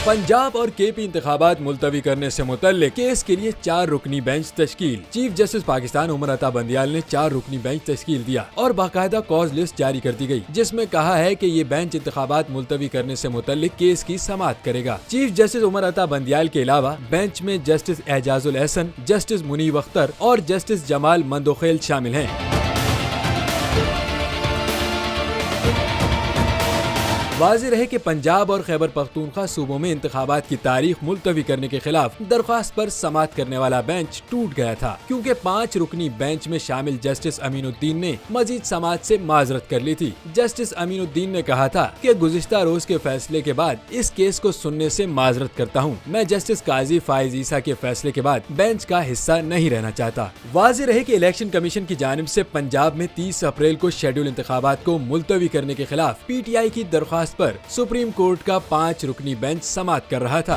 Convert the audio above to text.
पंजाब और केपी इंतखाबात मुलतवी करने से मुतल्लिक केस के लिए 4 रुकनी बेंच तश्कील। चीफ जस्टिस पाकिस्तान उमर अता बंदियाल ने 4 रुकनी बेंच तश्कील दिया और बाकायदा कॉज लिस्ट जारी कर दी गई, जिसमें कहा है कि ये बेंच इंतखाबात मुलतवी करने से मुतल्लिक केस की समाअत करेगा। चीफ जस्टिस उमर अता बंदियाल के अलावा बेंच में जस्टिस एजाजुल एहसन, जस्टिस मुनीब अख्तर और जस्टिस जमाल मंदोखेल शामिल हैं। वाज़ेह रहे कि पंजाब और खैबर पख्तूनख्वा सूबों में इंतखाबात की तारीख मुलतवी करने के खिलाफ दरख्वास्त पर समाअत करने वाला बेंच टूट गया था, क्योंकि 5 रुकनी बेंच में शामिल जस्टिस अमीनुद्दीन ने मजीद समाअत से माजरत कर ली थी। जस्टिस अमीनुद्दीन ने कहा था कि गुज़िश्ता रोज के फैसले के बाद इस केस को सुनने से माजरत करता हूँ। मैं जस्टिस काजी फाइज ईसा के फैसले के बाद बेंच का हिस्सा नहीं रहना चाहता। वाज़ेह रहे कि इलेक्शन कमीशन की जानिब से पंजाब में 30 अप्रैल को शेड्यूल इंतखाबात को मुलतवी करने के खिलाफ PTI की दरख्वास्त पर सुप्रीम कोर्ट का 5 रुकनी बेंच समाअत कर रहा था।